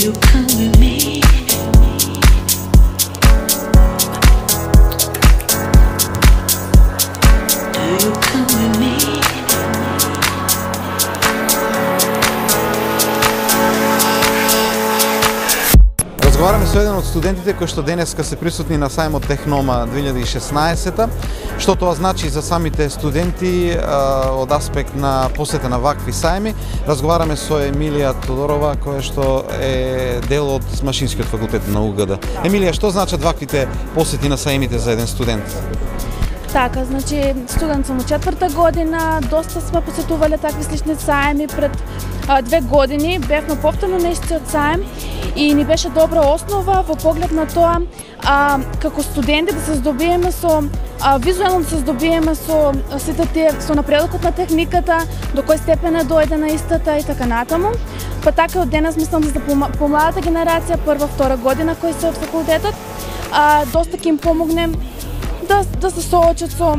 you come with me? Do you come with me? Разговараме со еден од студентите кои што денеска се присутни на сајмот Технома 2016, што тоа значи за самите студенти од аспект на посета на вакви сајми. Разговараме со Емилија Тодорова, која што е дел од Машинскиот факултет на УГД. Емилија, што значат ваквите посети на сајмите за еден студент? Така, значи, студент сум од 4-та година, доста сме посетувале такви слични сајми пред 2 години, бевме повторно на истиот сајм и ни беше добра основа во поглед на тоа како студенти да се здобиеме со визуелно да се здобиеме со сите тие со напредокот на техниката, до кој степен е дојде на истата и така натаму. Па така од денес мислам за помладата генерација, прва, втора година кои се од факултетот, доста ќе им помогнем да се соочат со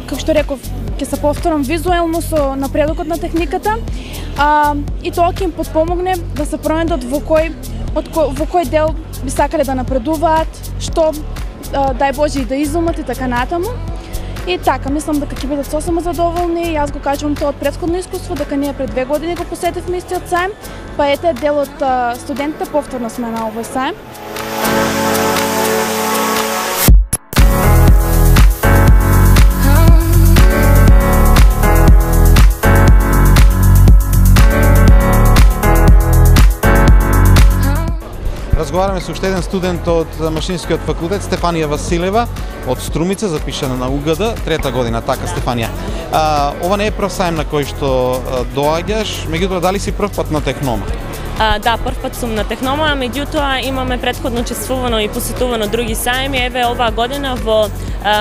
како што реков, ќе се повторам визуелно со напредокот на техниката, и тоа ќе им подпомогне да се пронајдат во кој дел би сакале да напредуваат, што дај Боже и да изумат и така натаму. И така, мислам дека ќе бидат сосема задоволни. Јас го кажувам тоа од претходно искуство, дека ние пред 2 години го посетивме истиот сајм, па ете дел од студентите повторно сме на овој сајм. Разговараме со уште еден студент од Машинскиот факултет, Стефанија Василева од Струмица, запишана на УГД, 3-та година, така Стефанија. Ова не е прв сајм на кој што доаѓаш, меѓутоа дали си прв пат на Технома? Да, прв пат сум на Технома, меѓутоа имаме претходно учествувано и посетувано други сајми. Еве оваа година во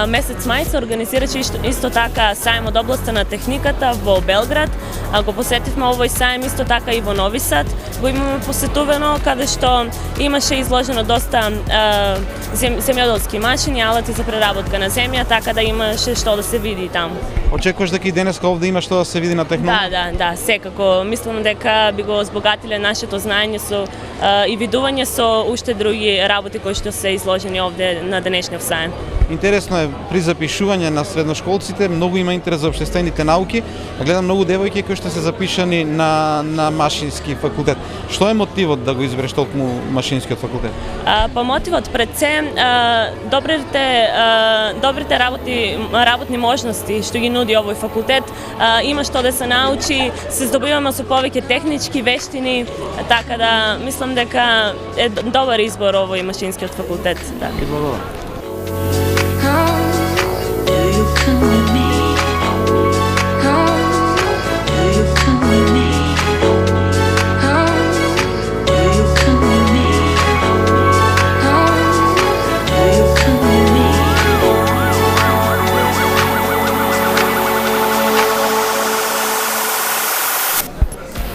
месец мај се организираше исто така сајм од областа на техниката во Белград. Го посетивме овој сајм исто така и во Нови Сад. Го имаме посетувано каде што имаше изложено доста земјоделски машини, алати за преработка на земја, така да имаше што да се види таму. Очекуваш дека и денеска овде има што да се види на Технома? Да, секако. Мислам дека би го збогатиле нашето знаење со и видување со уште други работи кои што се изложени овде на денешниот сајм. Интересно е, при запишување на средношколците многу има интерес за општествените науки, а гледам многу девојки кои што се запишани на Машински факултет. Што е мотивот да го избереш толку Машинскиот факултет? Па мотивот пред се добрите работни можности што ги нуди овој факултет, има што да се научи, се здобиваме со повеќе технички вештини, така да мислам дека е добар избор овој Машинскиот факултет. Да. И благодарам. Do you come with me? Do you come with me? Do you come with me? Do you come with me?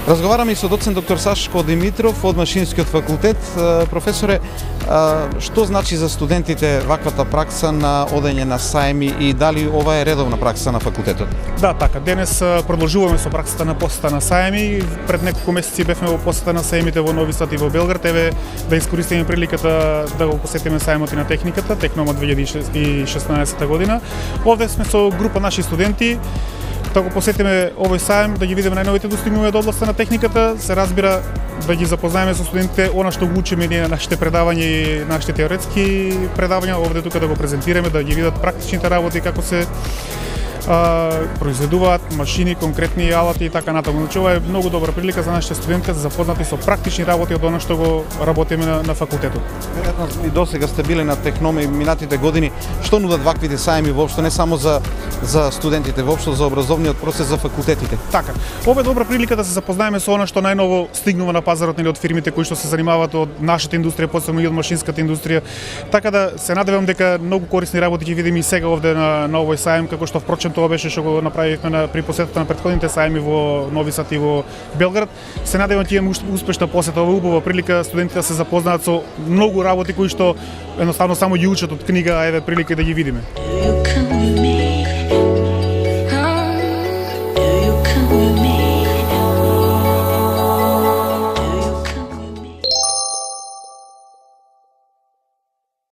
Разговараме и со доцент доктор Сашко Димитров од Машинскиот факултет. Професоре, што значи за студентите ваквата пракса на одење на сајми и дали ова е редовна пракса на факултетот? Да, така. Денес продолжуваме со праксата на посета на сајми. Пред неколку месеци бевме во посета на сајмите во Нови Сад и во Белград. Еве да искористиме приликата да го посетиме сајмот и на техниката, Технома 2016 година. Овде сме со група наши студенти да го посетиме овој сајм, да ги видиме најновите достигнувања од областа на техниката, се разбира да ги запознаеме со студентите она што го учиме ние на нашите предавања и нашите теоретски предавања, овде тука да го презентираме, да ги видат практичните работи како се произведуваат машини, конкретни алати и така натаму. Значи ова е многу добра прилика за нашите студенти да се запознати со практични работи од она што го работиме на факултетот. Веројатно и досега сте били на Технома и минатите години. Што нудат ваквите сајми воопшто, не само за студентите, воопшто за образовниот процес за факултетите? Така. Ова е добра прилика да се запознаеме со она што најново стигнува на пазарот или од фирмите кои што се занимаваат од нашата индустрија, посебно и од машинската индустрија. Така да се надевам дека многу корисни работи ќе видиме и сега овде на овој сајм, како што впрочем тоа беше што го направивме при посетата на претходните сајми во Нови Сад и во Белград. Се надевам ќе имаме успешна посета, ова убава прилика студентите да се запознаат со многу работи кои што едноставно само ги учат од книга, а еве прилика да ги видиме. Do you come with me?